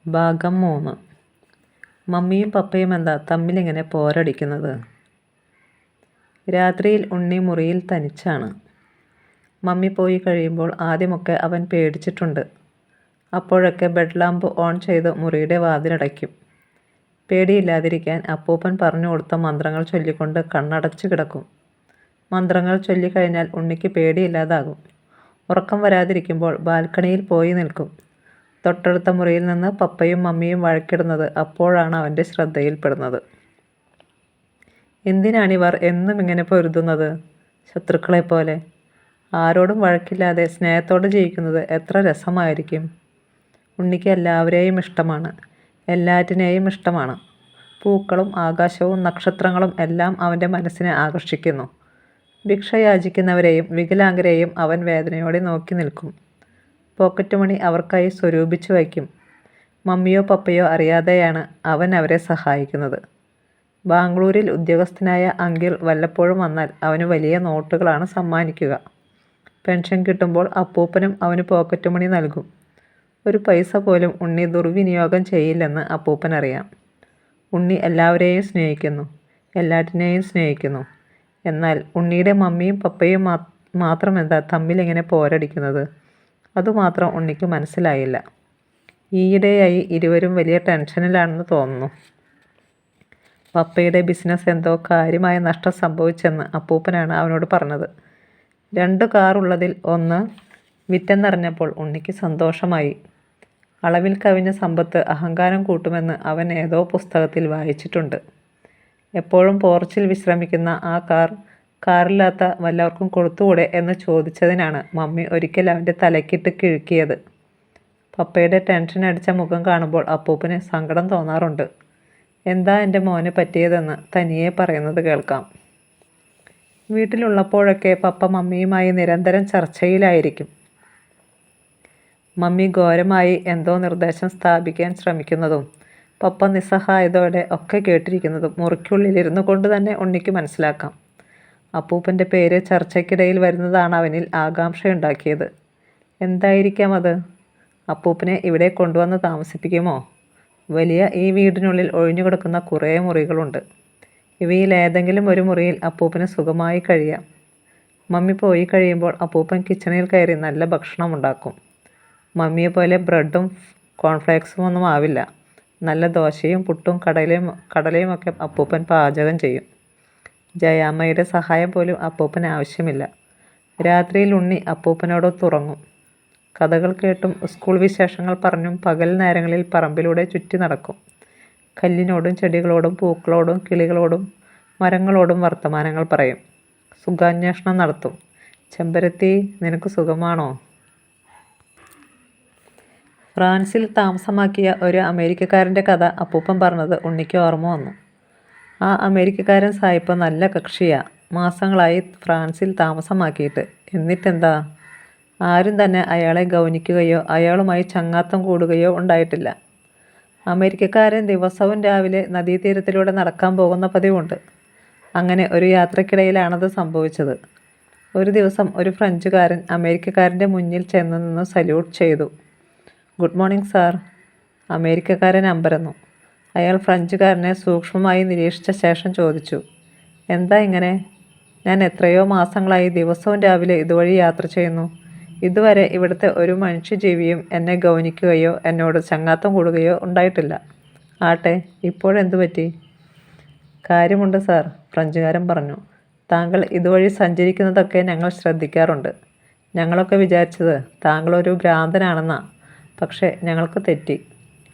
ഭാഗം 3. മമ്മിയും പപ്പയും എന്താ തമ്മിലിങ്ങനെ പോരടിക്കുന്നത്? രാത്രിയിൽ ഉണ്ണി മുറിയിൽ തനിച്ചാണ്. മമ്മി പോയി കഴിയുമ്പോൾ ആദ്യമൊക്കെ അവൻ പേടിച്ചിട്ടുണ്ട്. അപ്പോഴൊക്കെ ബെഡ് ലാമ്പ് ഓൺ ചെയ്ത് മുറിയുടെ വാതിലടയ്ക്കും. പേടിയില്ലാതിരിക്കാൻ അപ്പൂപ്പൻ പറഞ്ഞു കൊടുത്ത മന്ത്രങ്ങൾ ചൊല്ലിക്കൊണ്ട് കണ്ണടച്ചു കിടക്കും. മന്ത്രങ്ങൾ ചൊല്ലിക്കഴിഞ്ഞാൽ ഉണ്ണിക്ക് പേടിയില്ലാതാകും. ഉറക്കം വരാതിരിക്കുമ്പോൾ ബാൽക്കണിയിൽ പോയി നിൽക്കും. തൊട്ടടുത്ത മുറിയിൽ നിന്ന് പപ്പയും മമ്മിയും വഴക്കിടുന്നത് അപ്പോഴാണ് അവൻ്റെ ശ്രദ്ധയിൽപ്പെടുന്നത്. എന്തിനാണിവർ എന്നും ഇങ്ങനെ പൊരുതുന്നത്? ശത്രുക്കളെപ്പോലെ. ആരോടും വഴക്കില്ലാതെ സ്നേഹത്തോടെ ജീവിക്കുന്നത് എത്ര രസമായിരിക്കും. ഉണ്ണിക്ക് എല്ലാവരെയും ഇഷ്ടമാണ്. എല്ലാറ്റിനെയും ഇഷ്ടമാണ്. പൂക്കളും ആകാശവും നക്ഷത്രങ്ങളും എല്ലാം അവൻ്റെ മനസ്സിനെ ആകർഷിക്കുന്നു. ഭിക്ഷ യാചിക്കുന്നവരെയും വികലാംഗരെയും അവൻ വേദനയോടെ നോക്കി നിൽക്കും. പോക്കറ്റ് മണി അവർക്കായി സ്വരൂപിച്ചു വയ്ക്കും. മമ്മിയോ പപ്പയോ അറിയാതെയാണ് അവൻ അവരെ സഹായിക്കുന്നത്. ബാംഗ്ലൂരിൽ ഉദ്യോഗസ്ഥനായ അങ്കിൾ വല്ലപ്പോഴും വന്നാൽ അവന് വലിയ നോട്ടുകളാണ് സമ്മാനിക്കുക. പെൻഷൻ കിട്ടുമ്പോൾ അപ്പൂപ്പനും അവന് പോക്കറ്റ് മണി നൽകും. ഒരു പൈസ പോലും ഉണ്ണി ദുർവിനിയോഗം ചെയ്യില്ലെന്ന് അപ്പൂപ്പനറിയാം. ഉണ്ണി എല്ലാവരെയും സ്നേഹിക്കുന്നു, എല്ലാറ്റിനെയും സ്നേഹിക്കുന്നു. എന്നാൽ ഉണ്ണിയുടെ മമ്മിയും പപ്പയും മാത്രം എന്താ തമ്മിലിങ്ങനെ പോരടിക്കുന്നത്? അതുമാത്രം ഉണ്ണിക്ക് മനസ്സിലായില്ല. ഈയിടെയായി ഇരുവരും വലിയ ടെൻഷനിലാണെന്ന് തോന്നുന്നു. പപ്പയുടെ ബിസിനസ് എന്തോ കാര്യമായ നഷ്ടം സംഭവിച്ചെന്ന് അപ്പൂപ്പനാണ് അവനോട് പറഞ്ഞത്. 2 കാറുള്ളതിൽ ഒന്ന് വിറ്റെന്നറിഞ്ഞപ്പോൾ ഉണ്ണിക്ക് സന്തോഷമായി. അളവിൽ കവിഞ്ഞ സമ്പത്ത് അഹങ്കാരം കൂട്ടുമെന്ന് അവൻ ഏതോ പുസ്തകത്തിൽ വായിച്ചിട്ടുണ്ട്. എപ്പോഴും പോർച്ചിൽ വിശ്രമിക്കുന്ന ആ കാറില്ലാത്ത വല്ലവർക്കും കൊടുത്തുകൂടെ എന്ന് ചോദിച്ചതിനാണ് മമ്മി ഒരിക്കൽ അവൻ്റെ തലക്കിട്ട് കിഴുക്കിയത്. പപ്പയുടെ ടെൻഷൻ അടിച്ച മുഖം കാണുമ്പോൾ അപ്പൂപ്പന് സങ്കടം തോന്നാറുണ്ട്. എന്താ എൻ്റെ മോന് പറ്റിയതെന്ന് തനിയെ പറയുന്നത് കേൾക്കാം. വീട്ടിലുള്ളപ്പോഴൊക്കെ പപ്പ മമ്മിയുമായി നിരന്തരം ചർച്ചയിലായിരിക്കും. മമ്മി ഘോരമായി എന്തോ നിർദ്ദേശം സ്ഥാപിക്കാൻ ശ്രമിക്കുന്നതും പപ്പ നിസ്സഹായതയോടെ ഒക്കെ കേട്ടിരിക്കുന്നതും മുറിക്കുള്ളിലിരുന്നു കൊണ്ട് തന്നെ ഉണ്ണിക്ക് മനസ്സിലാക്കാം. അപ്പൂപ്പൻ്റെ പേര് ചർച്ചയ്ക്കിടയിൽ വരുന്നതാണ് അവനിൽ ആകാംക്ഷയുണ്ടാക്കിയത്. എന്തായിരിക്കാം അത്? അപ്പൂപ്പനെ ഇവിടെ കൊണ്ടുവന്ന് താമസിപ്പിക്കുമോ? വലിയ ഈ വീടിനുള്ളിൽ ഒഴിഞ്ഞുകിടക്കുന്ന കുറേ മുറികളുണ്ട്. ഇവയിൽ ഏതെങ്കിലും ഒരു മുറിയിൽ അപ്പൂപ്പന് സുഖമായി കഴിയാം. മമ്മി പോയി കഴിയുമ്പോൾ അപ്പൂപ്പൻ കിച്ചണിൽ കയറി നല്ല ഭക്ഷണം ഉണ്ടാക്കും. മമ്മിയെപ്പോലെ ബ്രെഡും കോൺഫ്ലേക്സും ഒന്നും ആവില്ല. നല്ല ദോശയും പുട്ടും കടലയും ഒക്കെ അപ്പൂപ്പൻ പാചകം ചെയ്യും. ജയാമ്മയുടെ സഹായം പോലും അപ്പൂപ്പന് ആവശ്യമില്ല. രാത്രിയിൽ ഉണ്ണി അപ്പൂപ്പനോടൊത്തുറങ്ങും. കഥകൾ കേട്ടും സ്കൂൾ വിശേഷങ്ങൾ പറഞ്ഞും പകൽ നേരങ്ങളിൽ പറമ്പിലൂടെ ചുറ്റി നടക്കും. കല്ലിനോടും ചെടികളോടും പൂക്കളോടും കിളികളോടും മരങ്ങളോടും വർത്തമാനങ്ങൾ പറയും. സുഖാന്വേഷണം നടത്തും. ചെമ്പരത്തി, നിനക്ക് സുഖമാണോ? ഫ്രാൻസിൽ താമസമാക്കിയ ഒരു അമേരിക്കക്കാരൻ്റെ കഥ അപ്പൂപ്പൻ പറഞ്ഞത് ഉണ്ണിക്ക് ഓർമ്മ വന്നു. ആ അമേരിക്കക്കാരൻ സായിപ്പ് നല്ല കക്ഷിയാ. മാസങ്ങളായി ഫ്രാൻസിൽ താമസമാക്കിയിട്ട്. എന്നിട്ടെന്താ? ആരും തന്നെ അയാളെ ഗൗനിക്കുകയോ അയാളുമായി ചങ്ങാത്തം കൂടുകയോ ഉണ്ടായിട്ടില്ല. അമേരിക്കക്കാരൻ ദിവസവും രാവിലെ നദീതീരത്തിലൂടെ നടക്കാൻ പോകുന്ന പതിവുണ്ട്. അങ്ങനെ ഒരു യാത്രക്കിടയിലാണത് സംഭവിച്ചത്. ഒരു ദിവസം ഒരു ഫ്രഞ്ചുകാരൻ അമേരിക്കക്കാരൻ്റെ മുന്നിൽ ചെന്ന് നിന്ന് സല്യൂട്ട് ചെയ്തു. Good morning sir. അമേരിക്കക്കാരൻ അമ്പരന്നു. അയാൾ ഫ്രഞ്ചുകാരനെ സൂക്ഷ്മമായി നിരീക്ഷിച്ച ശേഷം ചോദിച്ചു, എന്താ ഇങ്ങനെ? ഞാൻ എത്രയോ മാസങ്ങളായി ദിവസവും രാവിലെ ഇതുവഴി യാത്ര ചെയ്യുന്നു. ഇതുവരെ ഇവിടുത്തെ ഒരു മനുഷ്യജീവിയും എന്നെ ഗൗനിക്കുകയോ എന്നോട് ചങ്ങാത്തം കൂടുകയോ ഉണ്ടായിട്ടില്ല. ആട്ടെ, ഇപ്പോഴെന്തു പറ്റി? കാര്യമുണ്ട് സാർ, ഫ്രഞ്ചുകാരൻ പറഞ്ഞു. താങ്കൾ ഇതുവഴി സഞ്ചരിക്കുന്നതൊക്കെ ഞങ്ങൾ ശ്രദ്ധിക്കാറുണ്ട്. ഞങ്ങളൊക്കെ വിചാരിച്ചത് താങ്കളൊരു ഭ്രാന്തനാണെന്നാ. പക്ഷേ ഞങ്ങൾക്ക് തെറ്റി.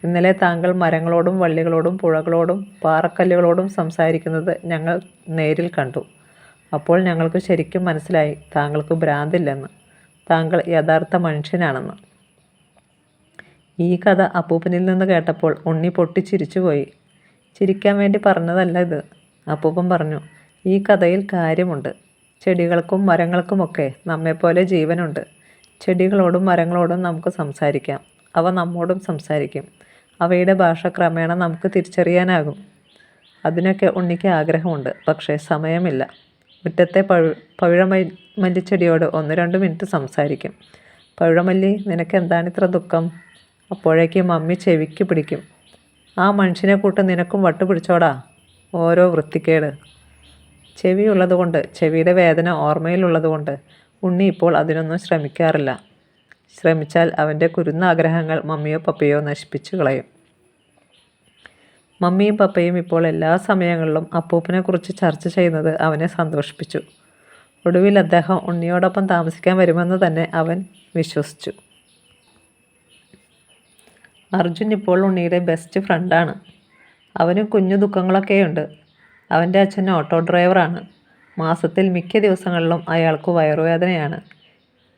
ഇന്നലെ താങ്കൾ മരങ്ങളോടും വള്ളികളോടും പുഴകളോടും പാറക്കല്ലുകളോടും സംസാരിക്കുന്നത് ഞങ്ങൾ നേരിൽ കണ്ടു. അപ്പോൾ ഞങ്ങൾക്ക് ശരിക്കും മനസ്സിലായി താങ്കൾക്ക് ഭ്രാന്തില്ലെന്ന്. താങ്കൾ യഥാർത്ഥ മനുഷ്യനാണെന്ന്. ഈ കഥ അപ്പൂപ്പനിൽ നിന്ന് കേട്ടപ്പോൾ ഉണ്ണി പൊട്ടിച്ചിരിച്ചുപോയി. ചിരിക്കാൻ വേണ്ടി പറഞ്ഞതല്ല ഇത്, അപ്പൂപ്പൻ പറഞ്ഞു. ഈ കഥയിൽ കാര്യമുണ്ട്. ചെടികൾക്കും മരങ്ങൾക്കുമൊക്കെ നമ്മെപ്പോലെ ജീവനുണ്ട്. ചെടികളോടും മരങ്ങളോടും നമുക്ക് സംസാരിക്കാം. അവ നമ്മോടും സംസാരിക്കും. അവയുടെ ഭാഷ ക്രമേണ നമുക്ക് തിരിച്ചറിയാനാകും. അതിനൊക്കെ ഉണ്ണിക്ക് ആഗ്രഹമുണ്ട്. പക്ഷേ സമയമില്ല. മുറ്റത്തെ പവിഴമല്ലിച്ചെടിയോട് 1-2 മിനിറ്റ് സംസാരിക്കും. പവിഴമല്ലി, നിനക്കെന്താണിത്ര ദുഃഖം? അപ്പോഴേക്കും മമ്മി ചെവിക്ക് പിടിക്കും. ആ മനുഷ്യനെ കൂട്ട് നിനക്കും വട്ട് പിടിച്ചോടാ, ഓരോ വൃത്തിക്കേട്. ചെവിയുള്ളതുകൊണ്ട്, ചെവിയുടെ വേദന ഓർമ്മയിലുള്ളതുകൊണ്ട് ഉണ്ണി ഇപ്പോൾ അതിനൊന്നും ശ്രമിക്കാറില്ല. ശ്രമിച്ചാൽ അവൻ്റെ കുരുന്നാഗ്രഹങ്ങൾ മമ്മിയോ പപ്പയോ നശിപ്പിച്ചു കളയും. മമ്മിയും പപ്പയും ഇപ്പോൾ എല്ലാ സമയങ്ങളിലും അപ്പൂപ്പനെക്കുറിച്ച് ചർച്ച ചെയ്യുന്നത് അവനെ സന്തോഷിപ്പിച്ചു. ഒടുവിൽ അദ്ദേഹം ഉണ്ണിയോടൊപ്പം താമസിക്കാൻ വരുമെന്ന് തന്നെ അവൻ വിശ്വസിച്ചു. അർജുൻ ഇപ്പോൾ ഉണ്ണിയുടെ ബെസ്റ്റ് ഫ്രണ്ടാണ്. അവനും കുഞ്ഞു ദുഃഖങ്ങളൊക്കെയുണ്ട്. അവൻ്റെ അച്ഛൻ ഓട്ടോ ഡ്രൈവറാണ്. മാസത്തിൽ മിക്ക ദിവസങ്ങളിലും അയാൾക്ക് വയറുവേദനയാണ്.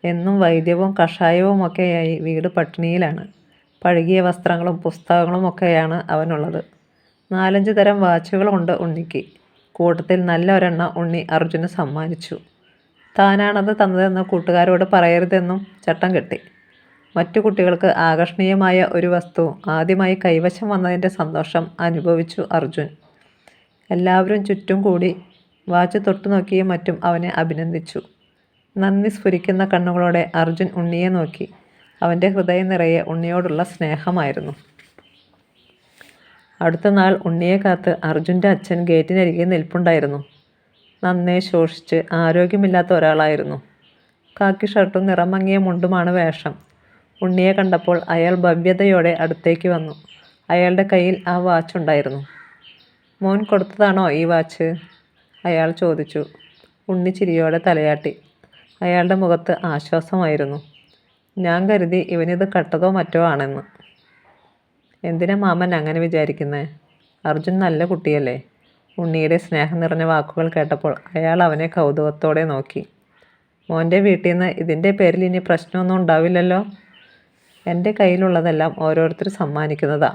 എന്നും വൈദ്യവും കഷായവുമൊക്കെയായി വീട് പട്ടിണിയിലാണ്. പഴകിയ വസ്ത്രങ്ങളും പുസ്തകങ്ങളുമൊക്കെയാണ് അവനുള്ളത്. 4-5 തരം വാച്ചുകളുമുണ്ട് ഉണ്ണിക്ക്. കൂട്ടത്തിൽ നല്ല ഒരെണ്ണം ഉണ്ണി അർജുന് സമ്മാനിച്ചു. താനാണത് തന്നതെന്ന് കൂട്ടുകാരോട് പറയരുതെന്നും ചട്ടം കെട്ടി. മറ്റു കുട്ടികൾക്ക് ആകർഷണീയമായ ഒരു വസ്തു ആദ്യമായി കൈവശം വന്നതിൻ്റെ സന്തോഷം അനുഭവിച്ചു അർജുൻ. എല്ലാവരും ചുറ്റും കൂടി വാച്ച് തൊട്ടുനോക്കിയും മറ്റും അവനെ അഭിനന്ദിച്ചു. നന്ദി സ്ഫുരിക്കുന്ന കണ്ണുകളോടെ അർജുൻ ഉണ്ണിയെ നോക്കി. അവൻ്റെ ഹൃദയം നിറയെ ഉണ്ണിയോടുള്ള സ്നേഹമായിരുന്നു. അടുത്ത നാൾ ഉണ്ണിയെ കാത്ത് അർജുൻ്റെ അച്ഛൻ ഗേറ്റിനരികെ നിൽപ്പുണ്ടായിരുന്നു. നന്നേ ശോഷിച്ച് ആരോഗ്യമില്ലാത്ത ഒരാളായിരുന്നു. കാക്കി ഷർട്ടും നിറം മങ്ങിയ മുണ്ടുമാണ് വേഷം. ഉണ്ണിയെ കണ്ടപ്പോൾ അയാൾ ഭവ്യതയോടെ അടുത്തേക്ക് വന്നു. അയാളുടെ കയ്യിൽ ആ വാച്ച് ഉണ്ടായിരുന്നു. മോൻ കൊടുത്തതാണോ ഈ വാച്ച്? അയാൾ ചോദിച്ചു. ഉണ്ണി ചിരിയോടെ തലയാട്ടി. അയാളുടെ മുഖത്ത് ആശ്വാസമായിരുന്നു. ഞാൻ കരുതി ഇവനിത് കട്ടതോ മറ്റോ ആണെന്ന്. എന്തിനാ മാമൻ അങ്ങനെ വിചാരിക്കുന്നേ? അർജുൻ നല്ല കുട്ടിയല്ലേ? ഉണ്ണിയുടെ സ്നേഹം നിറഞ്ഞ വാക്കുകൾ കേട്ടപ്പോൾ അയാൾ അവനെ കൗതുകത്തോടെ നോക്കി. മോൻ്റെ വീട്ടിൽ നിന്ന് ഇതിൻ്റെ പേരിൽ ഇനി പ്രശ്നമൊന്നും ഉണ്ടാവില്ലല്ലോ? എൻ്റെ കയ്യിലുള്ളതെല്ലാം ഓരോരുത്തർ സമ്മാനിക്കുന്നതാ.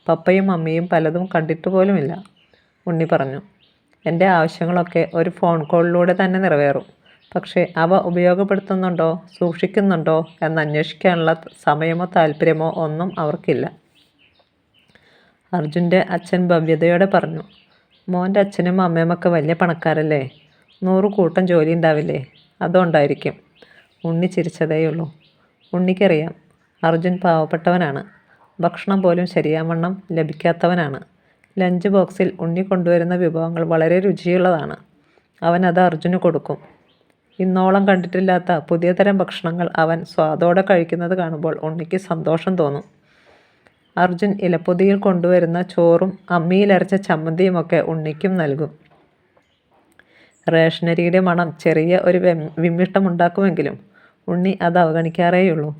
പപ്പയും മമ്മിയും പലതും കണ്ടിട്ട് പോലുമില്ല, ഉണ്ണി പറഞ്ഞു. എൻ്റെ ആവശ്യങ്ങളൊക്കെ ഒരു ഫോൺ കോളിലൂടെ തന്നെ നിറവേറും. പക്ഷേ അവ ഉപയോഗപ്പെടുത്തുന്നുണ്ടോ, സൂക്ഷിക്കുന്നുണ്ടോ എന്നന്വേഷിക്കാനുള്ള സമയമോ താല്പര്യമോ ഒന്നും അവർക്കില്ല. അർജുൻ്റെ അച്ഛൻ ഭവ്യതയോടെ പറഞ്ഞു. മോൻ്റെ അച്ഛനും അമ്മയുമൊക്കെ വലിയ പണക്കാരല്ലേ? 100 കൂട്ടം ജോലി ഉണ്ടാവില്ലേ? അതുകൊണ്ടായിരിക്കും. ഉണ്ണി ചിരിച്ചതേയുള്ളൂ. ഉണ്ണിക്കറിയാം അർജുൻ പാവപ്പെട്ടവനാണ്. ഭക്ഷണം പോലും ശരിയാവണ്ണം ലഭിക്കാത്തവനാണ്. ലഞ്ച് ബോക്സിൽ ഉണ്ണി കൊണ്ടുവരുന്ന വിഭവങ്ങൾ വളരെ രുചിയുള്ളതാണ്. അവൻ അത് അർജുന് കൊടുക്കും. ഇന്നോളം കണ്ടിട്ടില്ലാത്ത പുതിയ തരം ഭക്ഷണങ്ങൾ അവൻ സ്വാദോടെ കഴിക്കുന്നത് കാണുമ്പോൾ ഉണ്ണിക്ക് സന്തോഷം തോന്നും. അർജുൻ ഇലപ്പൊതിയിൽ കൊണ്ടുവരുന്ന ചോറും അമ്മിയിലരച്ച ചമ്മന്തിയുമൊക്കെ ഉണ്ണിക്കും നൽകും. റേഷനരിയുടെ മണം ചെറിയ ഒരു വിമ്മിഷ്ടമുണ്ടാക്കുമെങ്കിലും ഉണ്ണി അത് അവഗണിക്കാറേയുള്ളൂ.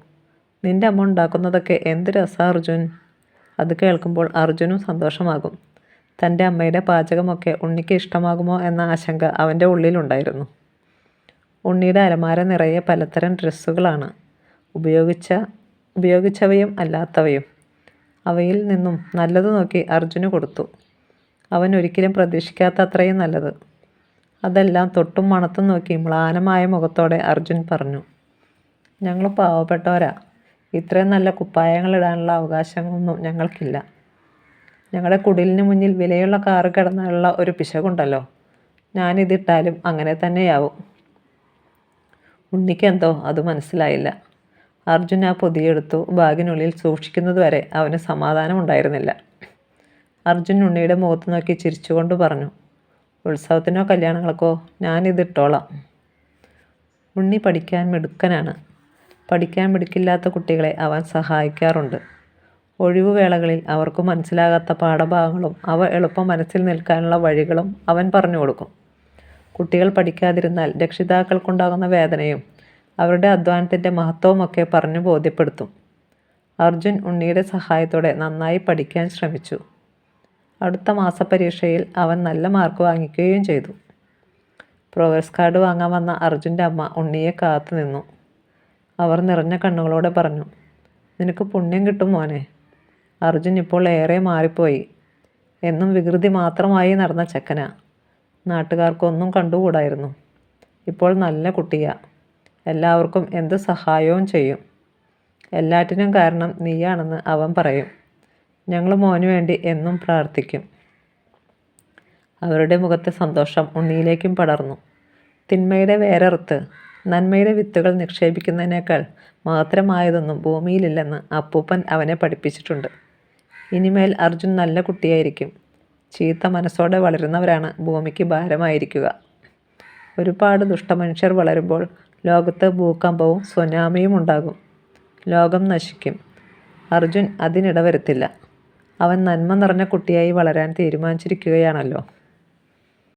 നിൻ്റെ അമ്മ ഉണ്ടാക്കുന്നതൊക്കെ എന്ത് രസാ അർജുൻ. അത് കേൾക്കുമ്പോൾ അർജുനും സന്തോഷമാകും. തൻ്റെ അമ്മയുടെ പാചകമൊക്കെ ഉണ്ണിക്ക് ഇഷ്ടമാകുമോ എന്ന ആശങ്ക അവൻ്റെ ഉള്ളിലുണ്ടായിരുന്നു. ഉണ്ണിയുടെ അലമാര നിറയെ പലതരം ഡ്രസ്സുകളാണ്. ഉപയോഗിച്ചവയും അല്ലാത്തവയും. അവയിൽ നിന്നും നല്ലത് നോക്കി അർജുന് കൊടുത്തു. അവൻ ഒരിക്കലും പ്രതീക്ഷിക്കാത്ത അത്രയും നല്ലത്. അതെല്ലാം തൊട്ടും മണത്തും നോക്കി മ്ലാനമായ മുഖത്തോടെ അർജുൻ പറഞ്ഞു. ഞങ്ങൾ പാവപ്പെട്ടവരാ. ഇത്രയും നല്ല കുപ്പായങ്ങളിടാനുള്ള അവകാശമൊന്നും ഞങ്ങൾക്കില്ല. ഞങ്ങളുടെ കുടിലിന് മുന്നിൽ വിലയുള്ള കാറ് കിടന്നുള്ള ഒരു പിശകുണ്ടല്ലോ, ഞാനിതിട്ടാലും അങ്ങനെ തന്നെയാവും. ഉണ്ണിക്കെന്തോ അത് മനസ്സിലായില്ല. അർജുൻ ആ പൊതിയെടുത്തു ബാഗിനുള്ളിൽ സൂക്ഷിക്കുന്നതുവരെ അവന് സമാധാനമുണ്ടായിരുന്നില്ല. അർജുൻ ഉണ്ണിയുടെ മുഖത്ത് നോക്കി ചിരിച്ചുകൊണ്ട് പറഞ്ഞു. ഉത്സവത്തിനോ കല്യാണങ്ങൾക്കോ ഞാനിതിട്ടോളാം. ഉണ്ണി പഠിക്കാൻ മിടുക്കനാണ്. പഠിക്കാൻ മിടുക്കില്ലാത്ത കുട്ടികളെ അവൻ സഹായിക്കാറുണ്ട്. ഒഴിവുവേളകളിൽ അവർക്ക് മനസ്സിലാകാത്ത പാഠഭാഗങ്ങളും അവ എളുപ്പം മനസ്സിൽ നിൽക്കാനുള്ള വഴികളും അവൻ പറഞ്ഞു കൊടുക്കും. കുട്ടികൾ പഠിക്കാതിരുന്നാൽ രക്ഷിതാക്കൾക്കുണ്ടാകുന്ന വേദനയും അവരുടെ അധ്വാനത്തിൻ്റെ മഹത്വവുമൊക്കെ പറഞ്ഞു ബോധ്യപ്പെടുത്തും. അർജുൻ ഉണ്ണിയുടെ സഹായത്തോടെ നന്നായി പഠിക്കാൻ ശ്രമിച്ചു. അടുത്ത മാസപരീക്ഷയിൽ അവൻ നല്ല മാർക്ക് വാങ്ങിക്കുകയും ചെയ്തു. പ്രോഗ്രസ് കാർഡ് വാങ്ങാൻ വന്ന അർജുൻ്റെ അമ്മ ഉണ്ണിയെ കാത്തു നിന്നു. അവർ നിറഞ്ഞ കണ്ണുകളോടെ പറഞ്ഞു. നിനക്ക് പുണ്യം കിട്ടും മോനെ. അർജുൻ ഇപ്പോൾ ഏറെ മാറിപ്പോയി. എന്നും വികൃതി മാത്രമായി നടന്ന ചെക്കനാ. നാട്ടുകാർക്കൊന്നും കണ്ടുകൂടായിരുന്നു. ഇപ്പോൾ നല്ല കുട്ടിയാ. എല്ലാവർക്കും എന്ത് സഹായവും ചെയ്യും. എല്ലാറ്റിനും കാരണം നീയാണെന്ന് അവൻ പറയും. ഞങ്ങൾ മോന് വേണ്ടി എന്നും പ്രാർത്ഥിക്കും. അവരുടെ മുഖത്തെ സന്തോഷം ഉണ്ണിയിലേക്കും പടർന്നു. തിന്മയുടെ വേരറുത്ത് നന്മയുടെ വിത്തുകൾ നിക്ഷേപിക്കുന്നതിനേക്കാൾ മഹത്തരമായതൊന്നും ഭൂമിയിലില്ലെന്ന് അപ്പൂപ്പൻ അവനെ പഠിപ്പിച്ചിട്ടുണ്ട്. ഇനിമേൽ അർജുൻ നല്ല കുട്ടിയായിരിക്കും. ചീത്ത മനസ്സോടെ വളരുന്നവരാണ് ഭൂമിക്ക് ഭാരമായിരിക്കുക. ഒരുപാട് ദുഷ്ടമനുഷ്യർ വളരുമ്പോൾ ലോകത്ത് ഭൂകമ്പവും സുനാമിയും ഉണ്ടാകും. ലോകം നശിക്കും. അർജുൻ അതിനിടവരുത്തില്ല. അവൻ നന്മ നിറഞ്ഞ കുട്ടിയായി വളരാൻ തീരുമാനിച്ചിരിക്കുകയാണല്ലോ.